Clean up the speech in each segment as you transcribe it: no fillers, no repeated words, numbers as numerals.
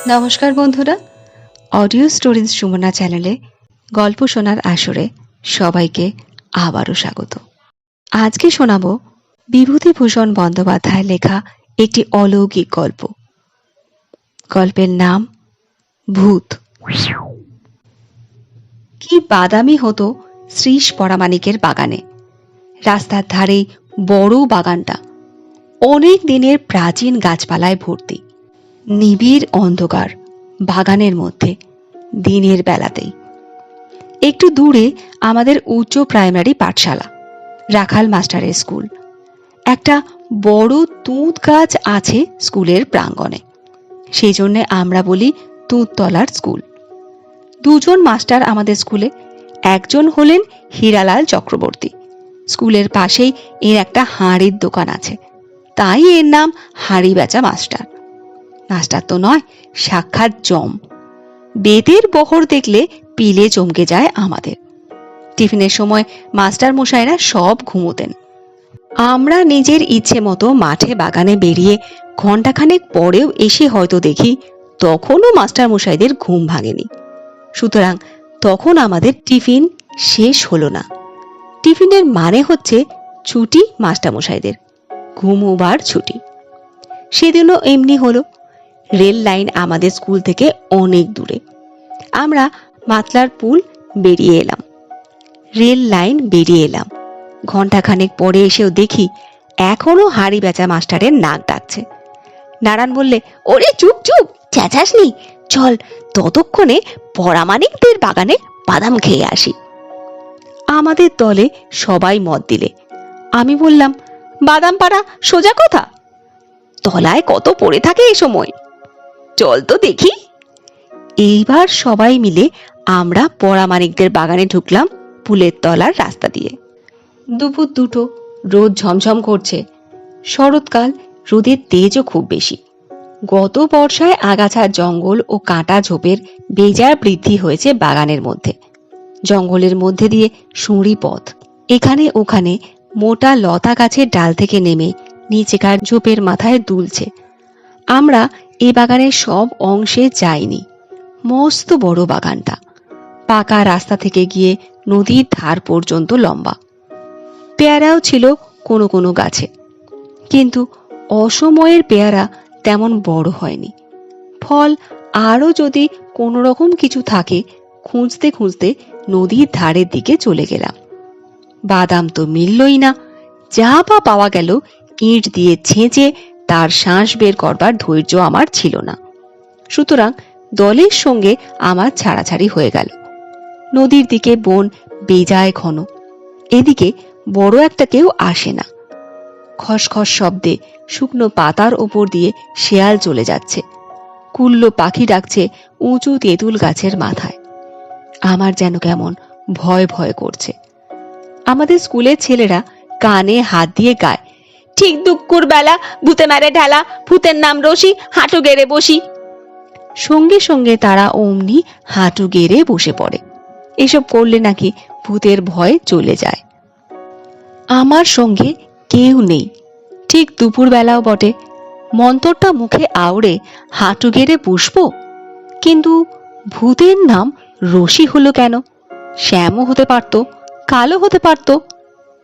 নমস্কার বন্ধুরা, audio stories Sumana চ্যানেলে গল্প শোনার আসরে সবাইকে আবারও স্বাগত। আজকে শোনাবো বিভূতিভূষণ বন্দ্যোপাধ্যায়ের লেখা একটি অলৌকিক গল্প। গল্পের নাম ভূত। কি বাদামি হতো শ্রীশ পরামানিকের বাগানে। রাস্তার ধারে বড় বাগানটা অনেক দিনের প্রাচীন গাছপালায় ভর্তি। নিবিড় অন্ধকার বাগানের মধ্যে দিনের বেলাতেই। একটু দূরে আমাদের উচ্চ প্রাইমারি পাঠশালা, রাখাল মাস্টারের স্কুল। একটা বড় তুঁত গাছ আছে স্কুলের প্রাঙ্গণে, সেই জন্যে আমরা বলি তুঁততলার স্কুল। দুজন মাস্টার আমাদের স্কুলে। একজন হলেন হীরালাল চক্রবর্তী। স্কুলের পাশেই এর একটা হাঁড়ির দোকান আছে, তাই এর নাম হাঁড়ি বেচা মাস্টার। মাস্টার তো নয়, সাক্ষাৎ জম। বেদের বহর দেখলে পিলে চমকে যায় আমাদের। টিফিনের সময় মাস্টার মশাইরা সব ঘুমোতেন। আমরা নিজের ইচ্ছে মতো মাঠে বাগানে বেরিয়ে ঘণ্টাখানেক পরেও এসে হয়তো দেখি তখনও মাস্টার মশাইদের ঘুম ভাঙেনি। সুতরাং তখন আমাদের টিফিন শেষ হলো না। টিফিনের মানে হচ্ছে ছুটি মাস্টার মশাইদের, ঘুমোবার ছুটি। সেদিনও এমনি হলো। রেল লাইন আমাদের স্কুল থেকে অনেক দূরে। আমরা মাতলার পুল বেরিয়ে এলাম, রেল লাইন বেরিয়ে এলাম। ঘণ্টাখানেক পরে এসেও দেখি এখনো হাঁড়ি বেচা মাস্টারের নাক ডাকছে। নারায়ণ বললে, ওরে চুপ চুপ, চেঁচাসনি, চল ততক্ষণে পরামানিকদের বাগানে বাদাম খেয়ে আসি। আমাদের দলে সবাই মত দিলে। আমি বললাম, বাদাম পাড়া সোজা কথা, তলায় কত পড়ে থাকে এ সময়, চল তো দেখি। এইবার সবাই মিলে আমরা পরামানিকদের বাগানে ঢুকলাম পুলের তলার রাস্তা দিয়ে। দুপুর দুটো, রোদ ঝমঝম করছে। শরৎকাল, রোদের তেজও খুব বেশি। গত বর্ষায় আগাছার জঙ্গল ও কাঁটা ঝোপের বেজার বৃদ্ধি হয়েছে বাগানের মধ্যে। জঙ্গলের মধ্যে দিয়ে সুঁড়ি পথ, এখানে ওখানে মোটা লতা গাছের ডাল থেকে নেমে নিচেকার ঝোপের মাথায় দুলছে। আমরা এ বাগানের সব অংশে যাইনি। মস্ত বড় বাগানটা পাকা রাস্তা থেকে গিয়ে নদীর ধার পর্যন্ত লম্বা। পেয়ারাও ছিল কোনো কোনো গাছে, কিন্তু অসময়ের পেয়ারা তেমন বড় হয়নি। ফল আরও যদি কোনো রকম কিছু থাকে, খুঁজতে খুঁজতে নদীর ধারের দিকে চলে গেলাম। বাদাম তো মিললই না। যা বা পাওয়া গেল ইঁট দিয়ে ছেঁচে তার শাঁস বের করবার ধৈর্য আমার ছিল না। সুতরাং দলের সঙ্গে আমার ছাড়াছাড়ি হয়ে গেল। নদীর দিকে বন বেজায় ঘন, এদিকে বড় একটা কেউ আসে না। খসখস শব্দে শুকনো পাতার ওপর দিয়ে শেয়াল চলে যাচ্ছে। কুল্লো পাখি ডাকছে উঁচু তেঁতুল গাছের মাথায়। আমার যেন কেমন ভয় ভয় করছে। আমাদের স্কুলের ছেলেরা কানে হাত দিয়ে গায়, ঠিক দুপুর বেলা ভূতে মেরে ঢালা, ভূতের নাম রশি, হাঁটু গেড়ে বসি। সঙ্গে সঙ্গে তারা অমনি হাঁটু গেড়ে বসে পড়ে। এসব করলে নাকি ভূতের ভয় চলে যায়। আমার সঙ্গে কেউ নেই, ঠিক দুপুর বেলাও বটে। মন্তরটা মুখে আওড়ে হাঁটু গেড়ে বসবো, কিন্তু ভূতের নাম রশি হলো কেন? শ্যামও হতে পারত, কালো হতে পারত।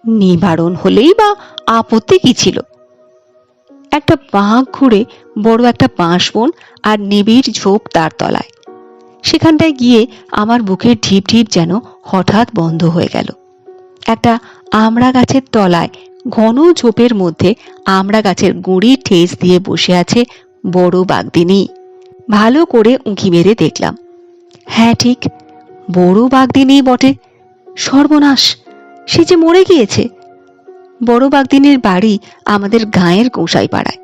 নিবারণ হলেই বা আপত্তি কি ছিল? একটা বাঁক ঘুরে বড় একটা বাঁশবন আর নিবিড় ঝোপ তার তলায়। সেখানটায় গিয়ে আমার বুকের ঢিপ ঢিপ যেন হঠাৎ বন্ধ হয়ে গেল। একটা আমড়া গাছের তলায় ঘন ঝোপের মধ্যে আমড়া গাছের গুঁড়ি ঠেস দিয়ে বসে আছে বড় বাগদিনী। ভালো করে উঁকি মেরে দেখলাম। হ্যাঁ, ঠিক বড় বাগদিনী বটে। সর্বনাশ, সে যে মরে গিয়েছে। বড় বাগদিনীর বাড়ি আমাদের গাঁয়ের গোসাই পাড়ায়।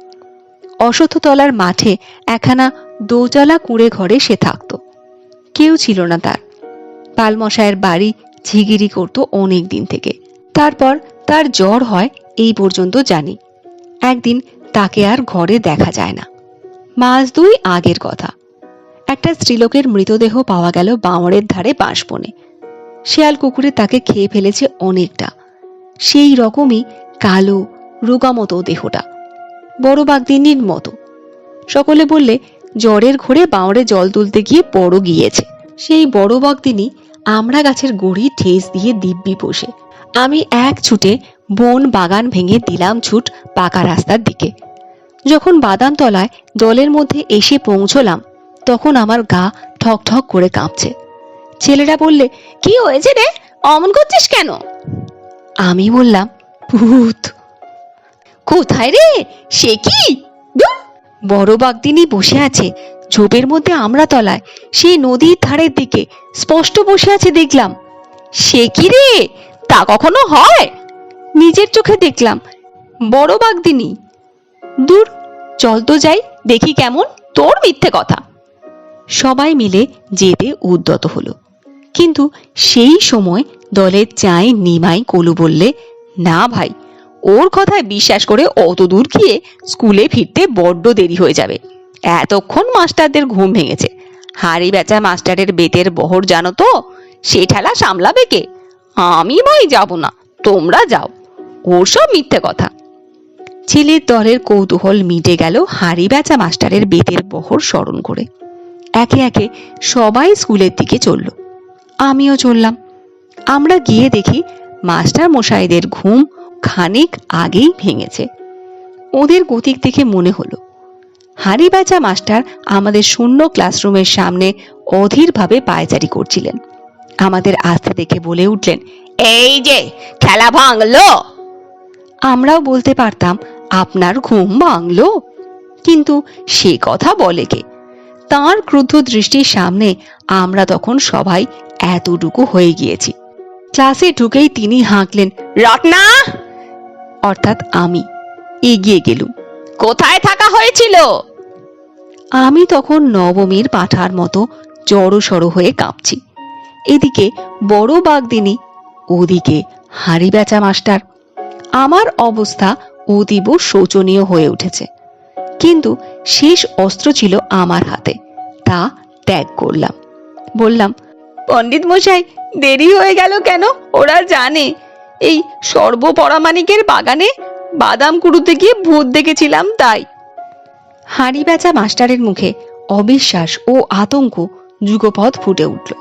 অশ্বত্থতলার মাঠে একখানা দোতলা কুঁড়ে ঘরে সে থাকত। কেউ ছিল না তার। পালমশায়ের বাড়ি ঝিগিরি করত অনেক দিন থেকে। তারপর তার জ্বর হয়, এই পর্যন্ত জানি। একদিন তাকে আর ঘরে দেখা যায় না। মাস দুই আগের কথা। একটা স্ত্রীলোকের মৃতদেহ পাওয়া গেল বাঁওড়ের ধারে বাঁশবনে। শেয়াল কুকুরে তাকে খেয়ে ফেলেছে অনেকটা। সেই রকমই কালো রোগা মতো দেহটা, বড় বাগদিনীর মতো। সকলে বললে জ্বরের ঘোরে বাঁওড়ে জল তুলতে গিয়ে পড়ো গিয়েছে। সেই বড় বকদিনী আমড়া গাছের গুড়ি ঠেস দিয়ে দিব্যি বসে। আমি এক ছুটে বন বাগান ভেঙে দিলাম ছুট পাকা রাস্তার দিকে। যখন বাদামতলায় দলের মধ্যে এসে পৌঁছলাম তখন আমার গা ঠক ঠক করে কাঁপছে। ছেলেরা বললে, কি হয়েছে রে, অমন করছিস কেন? আমি বললাম, ভূত। কোথায় রে, সে কি? বড় বাগদিনী বসে আছে ঝোপের মধ্যে আমড়া তলায়, সেই নদীর ধারের দিকে স্পষ্ট বসে আছে দেখলাম। সে কি রে, তা কখনো হয়? নিজের চোখে দেখলাম। বড় বাগদিনী। দূর, চল তো যাই, দেখি কেমন। তোর মিথ্যে কথা। সবাই মিলে যেতে উদ্যত হলো, কিন্তু সেই সময় দলের চাই নিমাই কলু বললে, না ভাই, ওর কথায় বিশ্বাস করে অত দূর গিয়ে স্কুলে ফিরতে বড্ড দেরি হয়ে যাবে। এতক্ষণ মাস্টারদের ঘুম ভেঙেছে। হাড়ি বেচা মাস্টারের বেতের বহর জানো তো, সে ঠেলা সামলাবে কে? আমি ভাই যাব না, তোমরা যাও। ওর সব মিথ্যে কথা। ছেলের দলের কৌতূহল মিটে গেল হাড়ি বেচা মাস্টারের বেতের বহর স্মরণ করে। একে একে সবাই স্কুলের দিকে চলল, আমিও চললাম। আমরা গিয়ে দেখি মাস্টার মশাইদের ঘুম খানিক আগেই ভেঙেছে। ওদের গতিক দেখে মনে হলো হাড়ি বেচা মাস্টার আমাদের শূন্য ক্লাসরুমের সামনে অধীরভাবে পায়চারি করছিলেন। আমাদের আসতে দেখে বলে উঠলেন, এই যে খেলা ভাঙলো। আমরাও বলতে পারতাম, আপনার ঘুম ভাঙলো, কিন্তু সে কথা বলে কে? তাঁর ক্রুদ্ধ দৃষ্টির সামনে আমরা তখন সবাই এতটুকু হয়ে গিয়েছি। ক্লাসে ঢুকেই তিনি হাঁকলেন, রত্না, অর্থাৎ আমি। এগিয়ে গেলুম। কোথায় থাকা হয়েছিল? আমি তখন নবমীর পাঁঠার মতো জড়সড় হয়ে কাঁপছি। এদিকে বড় বাগদিনী, ওদিকে হাড়ি বেচা মাস্টার। আমার অবস্থা অতীব শোচনীয় হয়ে উঠেছে, কিন্তু শেষ অস্ত্র ছিল আমার হাতে, তা ত্যাগ করলাম। বললাম, পণ্ডিত মশাই, দেরি হয়ে গেল কেন? ওরা জানে এই সর্বপরামানিকের বাগানে বাদাম কুড়ুতে গিয়ে ভূত দেখেছিলাম, তাই। হাড়ি বেচা মাস্টারের মুখে অবিশ্বাস ও আতঙ্ক যুগপৎ ফুটে উঠল।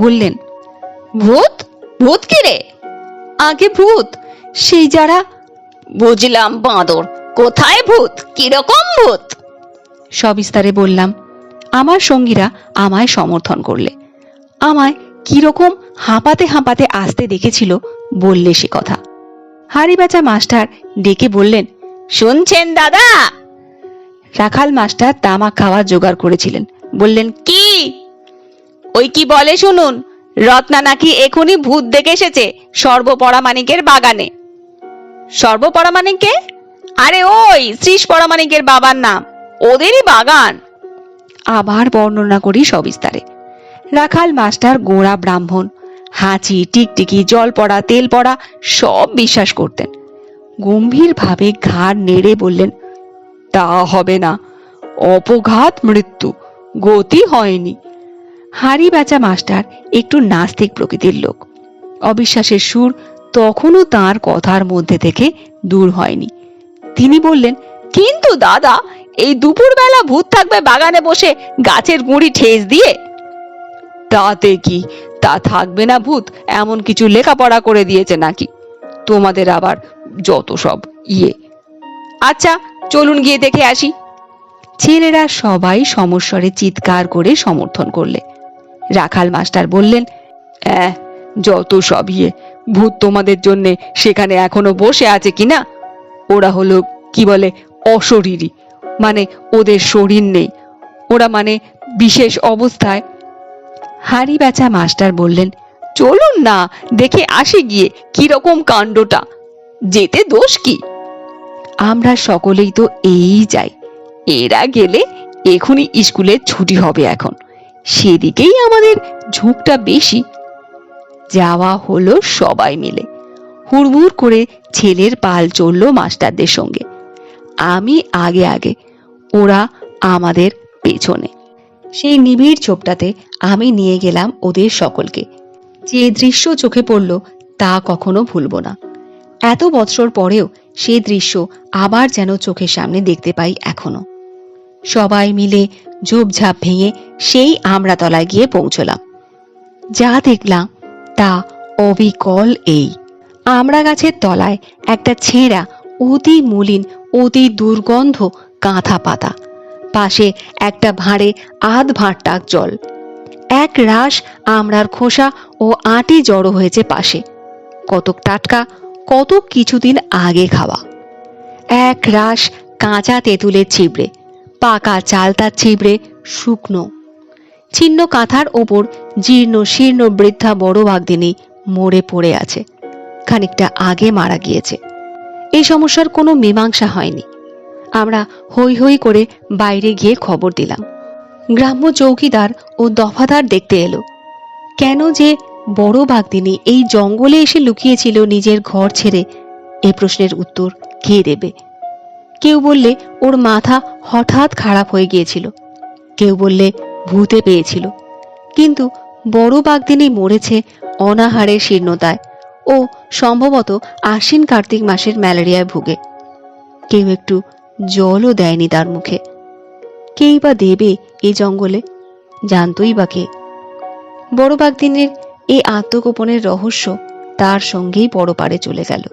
বললেন, ভূত? ভূত কি রে? আগে ভূত, সেই যারা। বুঝলাম বাঁদর, কোথায় ভূত, কিরকম ভূত? সবিস্তারে বললাম। আমার সঙ্গীরা আমায় সমর্থন করলে। আমায় কিরকম হাঁপাতে হাঁপাতে আসতে দেখেছিল বললে সে কথা। হাড়ি বেচা মাস্টার ডেকে বললেন, শুনছেন দাদা? রাখাল মাস্টার তামাক খাওয়ার জোগাড় করেছিলেন। বললেন, কি? ওই কি বলে শুনুন, রত্না নাকি এখনই ভূত দেখে এসেছে সর্বপরামানিকের বাগানে। সর্বপরামানিককে? আরে ওই শ্রীশ পরামানিকের বাবার নাম, ওদেরই বাগান। আবার বর্ণনা করি সবিস্তারে। রাখাল মাস্টার গোঁড়া ব্রাহ্মণ, হাঁচি, টিকটিকি, জল পড়া, তেল পড়া সব বিশ্বাস করতেন। গম্ভীরভাবে ঘাড় নেড়ে বললেন, তা হবে না, অপঘাত মৃত্যু, গতি হয়নি। হাড়ি বেচা মাস্টার একটু নাস্তিক প্রকৃতির লোক। অবিশ্বাসের সুর তখনও তার কথার মধ্যে থেকে দূর হয়নি। তিনি বললেন, কিন্তু দাদা, এই দুপুরবেলা ভূত থাকবে বাগানে বসে গাছের গুঁড়ি ঠেস দিয়ে? তাতে কি, তা থাকবে না ভূত এমন কিছু লেখাপড়া করে দিয়েছে নাকি? তোমাদের আবার যত সব ইয়ে। আচ্ছা, চলুন গিয়ে দেখে আসি। ছেলেরা সবাই সমস্বরে চিৎকার করে সমর্থন করলে। রাখাল মাস্টার বললেন, যত সব ইয়ে, ভূত তোমাদের জন্য সেখানে এখনো বসে আছে কিনা? ওরা হলো কি বলে, অশরীরী, মানে ওদের শরীর নেই, ওরা মানে বিশেষ অবস্থায়। হাড়ি বেচা মাস্টার বললেন, চলুন না দেখে আসি গিয়ে কিরকম কাণ্ডটা, যেতে দোষ কি? আমরা সকলেই তো এই যাই, এরা গেলে এখনই স্কুলের ছুটি হবে, এখন সেদিকেই আমাদের ঝোঁকটা বেশি। যাওয়া হলো সবাই মিলে। হুড়মুড় করে ছেলের পাল চলল মাস্টারদের সঙ্গে। আমি আগে আগে, ওরা আমাদের পেছনে। সেই নিবিড় ছোপটাতে আমি নিয়ে গেলাম ওদের সকলকে। যে দৃশ্য চোখে পড়ল তা কখনো ভুলব না। এত বছর পরেও সেই দৃশ্য আবার যেন চোখের সামনে দেখতে পাই এখনো। সবাই মিলে ঝোপঝাপ ভেঙে সেই আমড়াতলায় গিয়ে পৌঁছলাম। যা দেখলাম তা অবিকল এই। আমড়া গাছের তলায় একটা ছেঁড়া, অতি মলিন, অতি দুর্গন্ধ কাঁথা পাতা, পাশে একটা ভাঁড়ে আধ ভাঁড় টাক জল, এক রাশ আমড়ার খোসা ও আঁটি জড়ো হয়েছে পাশে, কতক টাটকা, কতক কিছুদিন আগে খাওয়া, এক রাশ কাঁচা তেঁতুলের ছিবড়ে, পাকা চালতার ছিবড়ে, শুকনো ছিন্ন কাঁথার ওপর জীর্ণ শীর্ণ বৃদ্ধা বড় বাঘদিনী মরে পড়ে আছে, খানিকটা আগে মারা গিয়েছে। এই সমস্যার কোনো মীমাংসা হয়নি। আমরা হৈ হৈ করে বাইরে গিয়ে খবর দিলাম। গ্রাম্য চৌকিদার ও দফাদার দেখতে এলো। কেন যে বড় বাঘদিনী এই জঙ্গলে এসে লুকিয়েছিল নিজের ঘর ছেড়ে, এই প্রশ্নের উত্তর কে দেবে? কেউ বললে ওর মাথা হঠাৎ খারাপ হয়ে গিয়েছিল, কেউ বললে ভূতে পেয়েছিল, কিন্তু বড় বাঘদিনী মরেছে অনাহারের শীর্ণতায় ও সম্ভবত আশ্বিন কার্তিক মাসের ম্যালেরিয়ায় ভুগে। কেউ একটু জলও দেয়নি তার মুখে। কেই বা দেবে এই জঙ্গলে? জানতই বা কে? বড় বাঘদিনের এই আত্মগোপনের রহস্য তার সঙ্গেই পরপারে চলে গেল।